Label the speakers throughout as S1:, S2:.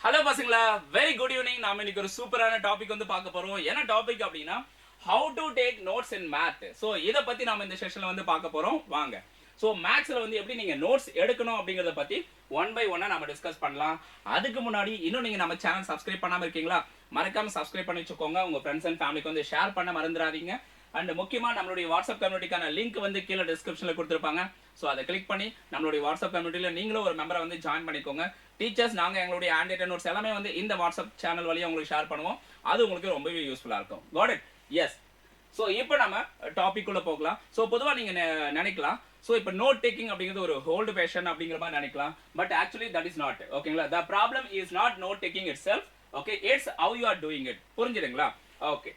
S1: Hello பசங்களா, very good evening. நாம இன்னைக்கு ஒரு சூப்பரான டாபிக் வந்து பார்க்க போறோம். என்ன டாபிக் அப்படின்னா how to take notes in math. So இதை பத்தி நாம இந்த செஷன்ல வந்து பார்க்க போறோம். வாங்க. ஸோ மேக்ஸ்ல வந்து எப்படி நீங்க நோட்ஸ் எடுக்கணும் அப்படிங்கறத பத்தி ஒன் பை ஒன்னா நம்ம டிஸ்கஸ் பண்ணலாம். அதுக்கு முன்னாடி இன்னும் நீங்க நம்ம சேனல் சப்ஸ்கிரைப் பண்ணாம இருக்கீங்களா? மறக்காம சப்ஸ்கிரைப் பண்ணி வச்சுக்கோங்க. உங்க ஃப்ரெண்ட்ஸ் அண்ட் ஃபேமிலிக்கு வந்து ஷேர் பண்ண மறந்துடாதீங்க. அண்ட் முக்கியமா நம்மளுடைய வாட்ஸ்அப் கம்யூனிட்டிக்கான லிங்க் வந்து கீழே டிஸ்கிரிப்ஷன்ல கொடுத்துருப்பாங்க. ஸோ அதை கிளிக் பண்ணி நம்மளுடைய வாட்ஸ்அப் கம்யூனிட்டியில் நீங்களும் ஒரு மெம்பரை வந்து ஜாயின் பண்ணிக்கோங்க. டீச்சர்ஸ் நாங்கள் எங்களுடைய ஹேண்ட் ரைட்டன் நோட்ஸ் எல்லாமே வந்து இந்த வாட்ஸ்அப் சேனல் வழியாக உங்களுக்கு ஷேர் பண்ணுவோம். அது உங்களுக்கு ரொம்பவே யூஸ்ஃபுல்லாக இருக்கும். Got it? எஸ். ஸோ இப்போ நம்ம டாபிக் உள்ள போகலாம். ஸோ பொதுவாக நீங்கள் நினைக்கலாம், ஸோ இப்போ நோட் டேக்கிங் அப்படிங்கிறது ஒரு ஹோல்டு பேஷன் அப்படிங்கிற மாதிரி நினைக்கலாம். But actually that is not. ஓகேங்களா? The problem is not note taking it self. Okay, it's how you are doing it. புரிஞ்சுதுங்களா? ஓகே.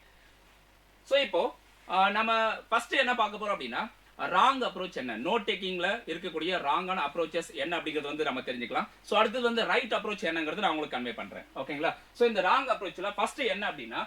S1: ஸோ இப்போ நம்ம ஃபர்ஸ்ட் என்ன பார்க்க போறோம் அப்படின்னா ராங் அப்ரோச் என்ன, நோட் டேக்கிங்ல இருக்கக்கூடிய ராங்கான அப்ரோச்சஸ் என்ன அப்படிங்கிறது வந்து நம்ம தெரிஞ்சுக்கலாம். ஸோ அடுத்தது வந்து ரைட் அப்ரோச் என்னங்கிறது நான் உங்களுக்கு கன்வே பண்றேன். ஓகேங்களா? ஸோ இந்த ராங் அப்ரோச்ல ஃபர்ஸ்ட் என்ன அப்படின்னா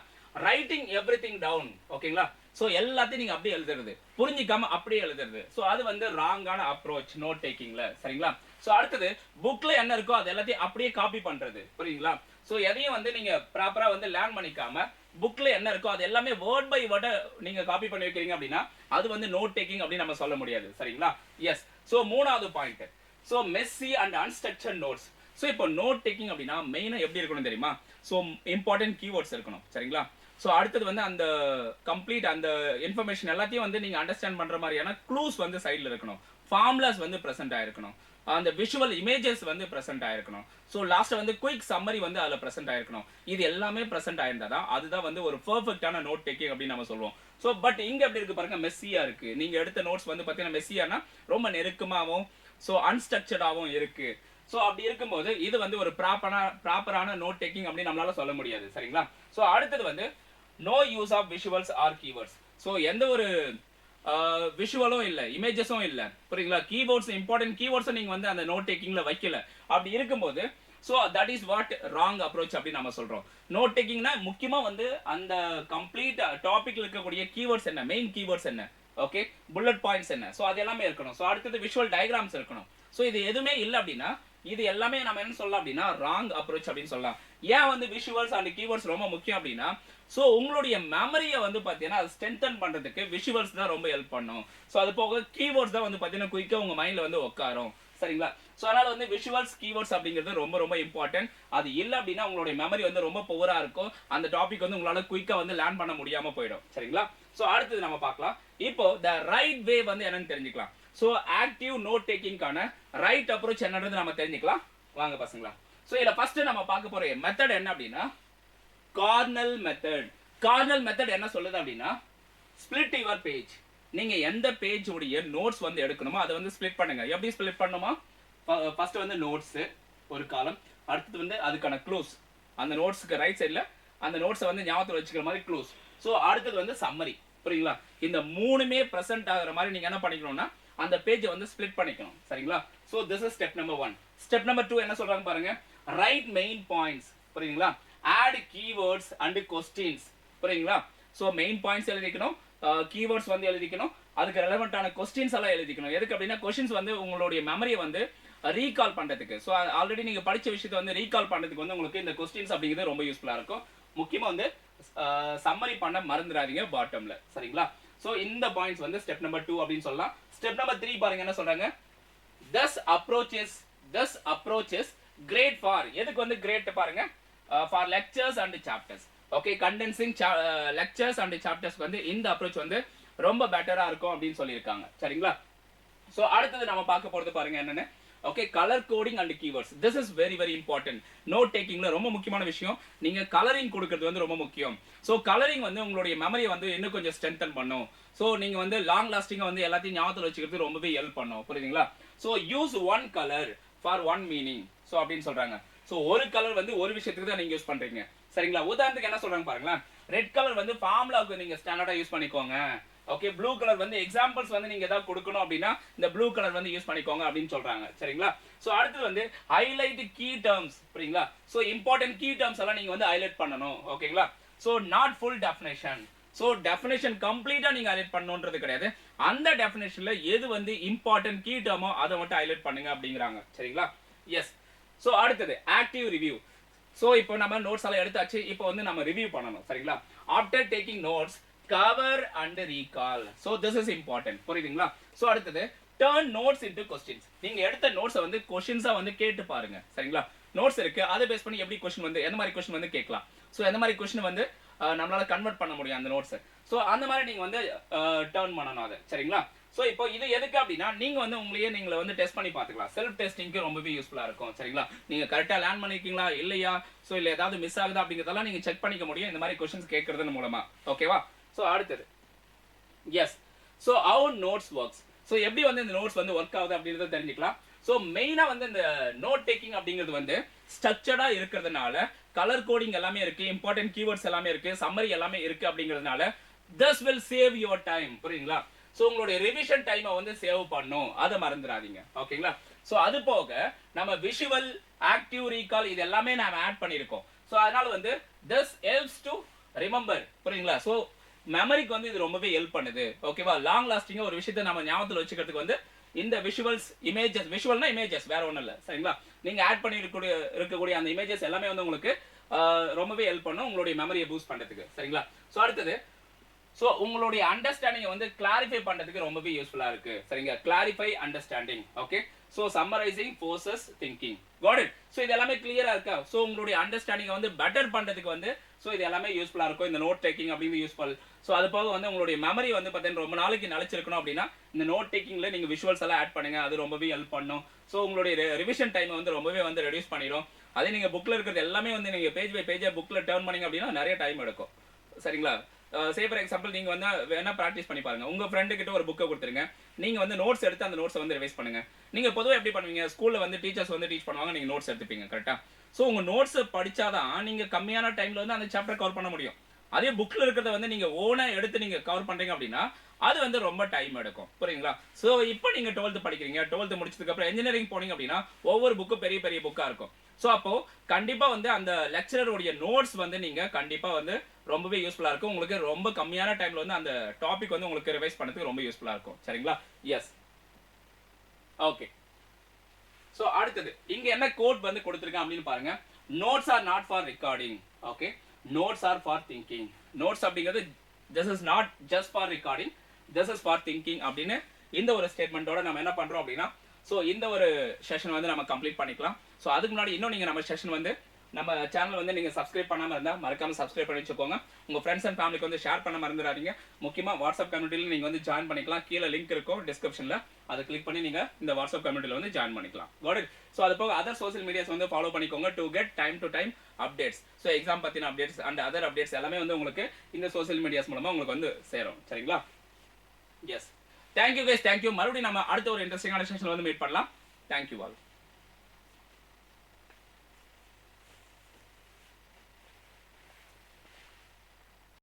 S1: ரைட்டிங் எவ்ரி திங் டவுன். ஓகேங்களா? ஸோ எல்லாத்தையும் நீங்க அப்படியே எழுதுறது, புரிஞ்சிக்காம அப்படியே எழுதுறது. ஸோ அது வந்து ராங்கான அப்ரோச் நோட் டேக்கிங்ல. சரிங்களா? ஸோ அடுத்தது புக்ல என்ன இருக்கோ அது எல்லாத்தையும் அப்படியே காப்பி பண்றது. புரியுங்களா? ஸோ எதையும் வந்து நீங்க ப்ராப்பரா வந்து லேர்ன் பண்ணிக்காம புக்ல என்ன இருக்கோ அது எல்லாமே வேர்ட் பை வேர்டா நீங்க காப்பி பண்ணி வைக்கிறீங்க அப்படின்னா அது வந்து நோட் டேக்கிங் அப்படின்னு நம்ம சொல்ல முடியாது. சரிங்களா? எஸ். ஸோ மூணாவது point, so Messi and unstructured notes. So இப்போ நோட் டேக்கிங் அப்படின்னா மெயினா எப்படி இருக்கணும் தெரியுமா? ஸோ இம்பார்ட்டன்ட் கீவேர்ட்ஸ் இருக்கணும். சரிங்களா? ஸோ அடுத்தது வந்து அந்த கம்ப்ளீட் அந்த இன்ஃபர்மேஷன் எல்லாத்தையும் வந்து நீங்க அண்டர்ஸ்டாண்ட் பண்ற மாதிரியான க்ளூஸ் வந்து சைடில் இருக்கணும். ஃபார்முலாஸ் வந்து பிரசன்ட் ஆயிருக்கணும். அந்த விஷுவல் இமேஜஸ் வந்து பிரசன்ட் ஆயிருக்கணும். ஸோ லாஸ்ட் வந்து குயிக் சம்மரி வந்து அதில் பிரசன்ட் ஆயிருக்கணும். இது எல்லாமே பிரசன்ட் ஆயிருந்தா அதுதான் வந்து ஒரு பெர்ஃபெக்டான நோட் டேக்கிங் அப்படின்னு நம்ம சொல்லுவோம். ஸோ பட் இங்க எப்படி இருக்கு பாருங்க, மெஸ்ஸியா இருக்கு. நீங்க எடுத்த நோட்ஸ் வந்து பார்த்தீங்கன்னா மெஸ்ஸியானா ரொம்ப நெருக்கமாகவும் ஸோ அன்ஸ்ட்ரக்சர்டாகவும் இருக்கு. ஸோ அப்படி இருக்கும்போது இது வந்து ஒரு ப்ராப்பரான நோட் டேக்கிங் அப்படின்னு நம்மளால சொல்ல முடியாது. சரிங்களா? ஸோ அடுத்தது வந்து no use of visuals or keywords. So எந்த ஒரு விஷுவலும் இல்ல, இமேஜஸும் இல்ல. புரியுங்களா? கீபோர்ட்ஸ் இம்பார்ட்டன்ட் கீவேர்ட்ஸ் நீங்க வந்து அந்த நோட் டேக்கிங்ல வைக்கல. அப்படி இருக்கும்போது so that is what wrong approach அப்படி நம்ம சொல்றோம். நோட் டேக்கிங்னா முக்கியமா வந்து அந்த கம்ப்ளீட் டாபிக்ல இருக்கக்கூடிய கீவேர்ட்ஸ் என்ன, மெயின் கீவேர்ட்ஸ் என்ன, ஓகே, புல்லட் பாயிண்ட்ஸ் என்ன, சோ அது எல்லாமே இருக்கணும். சோ அடுத்தது விஷுவல் டயகிராம்ஸ் இருக்கணும். சோ இது எதுவுமே இல்ல அப்படின்னா இது எல்லாமே நம்ம என்ன சொல்லலாம் அப்படின்னா ராங் அப்ரோச் அப்படின்னு சொல்லலாம். ஏன் வந்து விஷுவல்ஸ் அண்ட் கீவேர்ட்ஸ் ரொம்ப முக்கியம் அப்படின்னா ஸோ உங்களுடைய மெமரியை வந்து பார்த்தீங்கன்னா அது ஸ்ட்ரென்தன் பண்ணுறதுக்கு விஷுவல்ஸ் தான் ரொம்ப ஹெல்ப் பண்ணும். ஸோ அது போக கீவேர்ட்ஸ் தான் வந்து பார்த்தீங்கன்னா குயிக்காக உங்கள் மைண்டில் வந்து உட்காரும். சரிங்களா? ஸோ அதனால் வந்து விஷுவல்ஸ் கீவேர்ட்ஸ் அப்படிங்கிறது ரொம்ப ரொம்ப இம்பார்ட்டன்ட். அது இல்லை அப்படின்னா உங்களுடைய மெமரி வந்து ரொம்ப புவராக இருக்கும். அந்த டாபிக் வந்து உங்களால் குயிக்காக வந்து லேர்ன் பண்ண முடியாமல் போயிடும். சரிங்களா? ஸோ அடுத்தது நம்ம பார்க்கலாம். இப்போ த ரைட் வே வந்து என்னன்னு தெரிஞ்சுக்கலாம். ஸோ ஆக்டிவ் நோட் டேக்கிங்கான ரைட் அப்ரோச் என்னன்றது நம்ம தெரிஞ்சுக்கலாம். வாங்க பசங்களா. ஸோ இதில் ஃபர்ஸ்ட் நம்ம பார்க்க போகிற மெத்தட் என்ன அப்படின்னா கார்னல் மெத்தட். கார்னல் மெத்தட் என்ன சொல்லுது அப்படின்னா ஸ்பிளிட் யுவர் பேஜ். நீங்க எந்த பேஜ் உடைய நோட்ஸ் வந்து எடுக்கணுமோ அதை வந்து ஸ்பிளிட் பண்ணுங்க. எப்படி ஸ்பிளிட் பண்ணுமா? ஃபர்ஸ்ட் வந்து நோட்ஸ் ஒரு காலம், அடுத்தது வந்து அதுக்கான க்ளூஸ், அந்த நோட்ஸ்க்கு ரைட் சைடில் அந்த நோட்ஸை வந்து ஞாபகத்தில் வச்சுக்கிற மாதிரி க்ளூஸ். ஸோ அடுத்தது வந்து சம்மரி. புரியுங்களா? இந்த மூணுமே ப்ரெசென்ட் ஆகிற மாதிரி நீங்க என்ன பண்ணிக்கணும்னா அந்த பேஜை வந்து ஸ்பிளிட் பண்ணிக்கணும். சரிங்களா? So this is step number 1. Step number 2 என்ன சொல்றாங்க பாருங்க, ரைட் மெயின் பாயிண்ட்ஸ். புரியுங்களா? add keywords and questions. புரியுங்களா? ஸோ மெயின் பாயிண்ட்ஸ் எழுதிக்கணும், கீவேர்ட்ஸ் வந்து எழுதிக்கணும், அதுக்கு ரெலவெண்டான கொஸ்டின்ஸ் எல்லாம் எழுதிக்கணும். எதுக்கு அப்படின்னா கொஸ்டின்ஸ் வந்து உங்களுடைய மெமரியை வந்து ரீகால் பண்றதுக்கு. ஸோ ஆல்ரெடி நீங்க படிச்ச விஷயத்தை வந்து ரீகால் பண்றதுக்கு வந்து உங்களுக்கு இந்த கொஸ்டின்ஸ் அப்படிங்கிறது ரொம்ப யூஸ்ஃபுல்லா இருக்கும். முக்கியமா வந்து சம்மரி பண்ண மறந்துடாதீங்க பாட்டம்ல. சரிங்களா? ஸோ இந்த பாயிண்ட்ஸ் வந்து ஸ்டெப் நம்பர் 2 அப்படின்னு சொல்லலாம். ஸ்டெப் நம்பர் 3 பாருங்க என்ன சொல்றாங்க, thus approaches great for. எதுக்கு வந்து great பாருங்க, for lectures and chapters. okay, condensing lectures and chapters வந்து இந்த அப்ரோச் வந்து ரொம்ப பெட்டரா இருக்கும் அப்படின்னு சொல்லியிருக்காங்க. சரிங்களா? ஸோ அடுத்தது நம்ம பார்க்க போறது பாருங்க என்னன்னு, okay, colour coding and keywords. This is very very important. Note டேக்கிங்ல ரொம்ப முக்கியமான விஷயம் நீங்க கலரிங் கொடுக்கிறது வந்து ரொம்ப முக்கியம். ஸோ கலரிங் வந்து உங்களுடைய மெமரியை வந்து இன்னும் கொஞ்சம் ஸ்ட்ரென்தன் பண்ணும். ஸோ நீங்க வந்து லாங் லாஸ்டிங்கா வந்து எல்லாத்தையும் ஞாபகத்தில் வச்சுக்கிறது ரொம்பவே ஹெல்ப் பண்ணும். புரியுதுங்களா? So use one colour for one meaning. So அப்படின்னு சொல்றாங்க. ஸோ ஒரு கலர் வந்து ஒரு விஷயத்துக்கு தான் நீங்க யூஸ் பண்றீங்க. சரிங்களா? உதாரணத்துக்கு என்ன சொல்றாங்க பாருங்களேன், ரெட் கலர் வந்து ஃபார்முலாவுக்கு நீங்க ஸ்டாண்டர்டா யூஸ் பண்ணிக்கோங்க. ஓகே, ப்ளூ கலர் வந்து எக்ஸாம்பிள்ஸ் வந்து நீங்க ஏதாவது கொடுக்கணும் அப்படின்னா இந்த ப்ளூ கலர் வந்து யூஸ் பண்ணிக்கோங்க அப்படின்னு சொல்றாங்க. சரிங்களா? ஸோ அடுத்து வந்து ஹைலைட் கீ டேர்ம்ஸ். புரியுங்களா? ஸோ இம்பார்ட்டன்ட் கீ டேர்ம்ஸ் எல்லாம் நீங்க வந்து ஹைலைட் பண்ணணும். ஓகேங்களா? So not full definition. So definition கம்ப்ளீட்டா நீங்க ஹைலைட் பண்ணணுன்றது கிடையாது. அந்த டெஃபினேஷன்ல எது வந்து இம்பார்ட்டன்ட் கீ டேர்மோ அதை மட்டும் ஹைலைட் பண்ணுங்க அப்படிங்கிறாங்க. சரிங்களா? எஸ். ஸோ அடுத்தது ஆக்டிவ் ரிவ்யூ. ஸோ இப்போ நம்ம நோட்ஸ் எல்லாம் எடுத்தாச்சு. இப்போ வந்து நம்ம ரிவ்யூ பண்ணணும். சரிங்களா? After taking notes cover and recall. So this is important. புரியுதுங்களா? ஸோ அடுத்தது டர்ன் நோட்ஸ் இன்டு கொஸ்டின்ஸ். நீங்க எடுத்த நோட்ஸை வந்து கொஸ்டின்ஸா வந்து கேட்டு பாருங்க. சரிங்களா? நோட்ஸ் இருக்கு, அதை பேஸ் பண்ணி எப்படி கொஸ்டின் வந்து எந்த மாதிரி கொஸ்டின் வந்து கேட்கலாம், ஸோ எந்த மாதிரி கொஸ்டின் வந்து நம்மளால கன்வெர்ட் பண்ண முடியும் அந்த நோட்ஸை. ஸோ அந்த மாதிரி நீங்க வந்து டர்ன் பண்ணணும் அதை. சரிங்களா? ஸோ இப்போ இது எதுக்கு அப்படின்னா நீங்க வந்து உங்களையே நீங்களை வந்து டெஸ்ட் பண்ணி பார்த்துக்கலாம். செல்ஃப் டெஸ்டிங்க்கு ரொம்பவே யூஸ்ஃபுல்லா இருக்கும். சரிங்களா? நீங்க கரெக்டா லேர்ன் பண்ணிருக்கீங்களா இல்லையா, ஸோ இல்லை ஏதாவது மிஸ் ஆகுதா அப்படிங்கிறதெல்லாம் நீங்க செக் பண்ணிக்க முடியும் இந்த மாதிரி கொஸ்டின்ஸ் கேட்கறது மூலமா. ஓகேவா? ஸோ அடுத்தது எஸ். So how notes works. So எப்படி வந்து இந்த நோட்ஸ் வந்து ஒர்க் ஆகுது அப்படின்றத தெரிஞ்சுக்கலாம். ஸோ மெயினாக வந்து இந்த நோட் டேக்கிங் அப்படிங்கிறது வந்து ஸ்ட்ரக்சர்டா இருக்கிறதுனால கலர் கோடிங் எல்லாமே இருக்கு, இம்பார்ட்டன்ட் கீவேர்ட்ஸ் எல்லாமே இருக்கு, சம்மரி எல்லாமே இருக்கு அப்படிங்கிறதுனால this will save your time. புரியுங்களா? ஸோ உங்களுடைய ரிவிஷன் டைமை வந்து சேவ் பண்ணும், அதை மறந்துடாதீங்க. ஓகேங்களா? ஸோ அது போக நம்ம விஷுவல், ஆக்டிவ் ரீகால் இது எல்லாமே நாம ஆட் பண்ணியிருக்கோம். ஸோ அதனால வந்து this helps to remember. புரியுங்களா? ஸோ மெமரிக்கு வந்து இது ரொம்பவே ஹெல்ப் பண்ணுது. ஓகேவா? லாங் லாஸ்டிங்கா ஒரு விஷயத்தை நம்ம ஞாபகத்தில் வச்சுக்கிறதுக்கு வந்து இந்த விஷுவல்ஸ், இமேஜஸ், விஷுவல்னா இமேஜஸ் வேற ஒன்றும் இல்லை. சரிங்களா? நீங்க ஆட் பண்ணி இருக்கக்கூடிய அந்த இமேஜஸ் எல்லாமே வந்து உங்களுக்கு ரொம்பவே ஹெல்ப் பண்ணும் உங்களுடைய மெமரியை பூஸ்ட் பண்றதுக்கு. சரிங்களா? ஸோ அடுத்தது ஸோ உங்களுடைய அண்டர்ஸ்டாண்டிங்கை வந்து கிளாரிஃபை பண்றதுக்கு ரொம்பவே யூஸ்ஃபுல்லா இருக்கு. சரிங்க? Clarify understanding. Okay. So summarising forces thinking. Got it? So இது எல்லாமே கிளியரா இருக்கா? ஸோ உங்களுடைய அண்டர்ஸ்டாண்டிங்கை வந்து பெட்டர் பண்றதுக்கு வந்து ஸோ இது எல்லாமே யூஸ்ஃபுல்லா இருக்கும் இந்த நோட் டேக்கிங் அப்படின்னு யூஸ்ஃபுல். ஸோ அது போக வந்து உங்களுடைய மெமரி வந்து பார்த்தீங்கன்னா ரொம்ப நாளைக்கு நிலைச்சிருக்கணும் அப்படின்னா இந்த நோட் டேக்கிங்ல நீங்க விஷுவல்ஸ் எல்லாம் ஆட் பண்ணுங்க, அது ரொம்பவே ஹெல்ப் பண்ணும். ஸோ உங்களுடைய ரிவிஷன் டைமை வந்து ரொம்பவே வந்து ரெடியூஸ் பண்ணிடும். அதே நீங்க புக்ல இருக்கிறது எல்லாமே வந்து நீங்க பேஜ் பை பேஜா புக்ல டர்ன் பண்ணீங்க அப்படின்னா நிறைய டைம் எடுக்கும். சரிங்களா? சே ஃபார் எக்ஸாம்பிள் நீங்க வந்து வேணா பிராக்டிஸ் பண்ணி பாருங்க. உங்க ஃப்ரெண்டு கிட்ட ஒரு புக்கை கொடுத்துருங்க, நீங்க வந்து நோட்ஸ் எடுத்து அந்த நோட்ஸை வந்து ரிவைஸ் பண்ணுங்க. நீங்க பொதுவாக எப்படி பண்ணுவீங்க, ஸ்கூல்ல வந்து டீச்சர்ஸ் வந்து டீச் பண்ணுவாங்க, நீங்க நோட்ஸ் எடுத்துப்பீங்க. கரெக்டா? ஸோ உங்க நோட்ஸ் படிச்சாதான் நீங்க கம்மியான டைம்ல வந்து அந்த சாப்டர் கவர் பண்ண முடியும். அதே புக்ல இருக்கிறத வந்து நீங்க ஓனா எடுத்து நீங்க கவர் பண்றீங்க அப்படின்னா அது வந்து ரொம்ப டைம் எடுக்கும். புரியுங்களா? ஸோ இப்போ நீங்க 12th படிக்கிறீங்க, 12th முடிச்சதுக்கு அப்புறம் இன்ஜினியரிங் போனீங்க அப்படின்னா ஒவ்வொரு புக்கும் பெரிய பெரிய புக்கா இருக்கும். ஸோ அப்போ கண்டிப்பா வந்து அந்த லெக்சரருடைய நோட்ஸ் வந்து நீங்க கண்டிப்பா வந்து ரொம்பவே யூஸ்ஃபுல்லா இருக்கும். உங்களுக்கு ரொம்ப கம்மியான டைம்ல வந்து அந்த டாபிக் வந்து உங்களுக்கு ரிவைஸ் பண்ணதுக்கு ரொம்ப யூஸ்ஃபுல்லா இருக்கும். சரிங்களா? எஸ். ஓகே. ஸோ அடுத்தது இங்க என்ன கோட் வந்து கொடுத்துருக்கேன் அப்படின்னு பாருங்க. Notes are not for recording. Okay. Notes are for thinking. Notes அப்படிங்கிறது this is not just for recording, this is for thinking அப்படின்னு இந்த ஒரு ஸ்டேட்மெண்ட்டோட நம்ம என்ன பண்றோம் அப்படின்னா ஸோ இந்த ஒரு செஷன் வந்து நம்ம கம்ப்ளீட் பண்ணிக்கலாம். ஸோ அதுக்கு முன்னாடி இன்னும் நீங்க நம்ம செஷன் வந்து நம்ம சேனல் வந்து நீங்க சப்ஸ்கிரைப் பண்ணாம இருந்தா மறக்காம சப்ஸ்கிரைப் பண்ணி வச்சுக்கோங்க. உங்க ஃப்ரெண்ட்ஸ் அண்ட் ஃபேமிலிக்கு வந்து ஷேர் பண்ண மறந்துடாதீங்க. முக்கியமா வாட்ஸ்அப் கம்யூனிட்டில நீங்க வந்து ஜாயின் பண்ணிக்கலாம். கீழே லிங்க் இருக்கும் டிஸ்கிரிப்ஷன்ல, அதை கிளிக் பண்ணி நீங்க இந்த வாட்ஸ்அப் கம்யூனிட்டில வந்து ஜாயின் பண்ணிக்கலாம். Got it? ஸோ அது போக அதர் சோஷியல் மீடியாஸ் வந்து ஃபாலோ பண்ணிக்கோங்க to get time to time updates. So exam பத்தின அப்டேட்ஸ் அண்ட் அதர் அப்டேட்ஸ் எல்லாமே வந்து உங்களுக்கு இந்த சோஷியல் மீடியாஸ் மூலமா உங்களுக்கு வந்து சேரும். சரிங்களா? எஸ். Thank you guys, thank you. மறுபடியும் நம்ம அடுத்த ஒரு இன்ட்ரெஸ்டிங்கான செஷன்ல வந்து மீட் பண்ணலாம். Thank you all.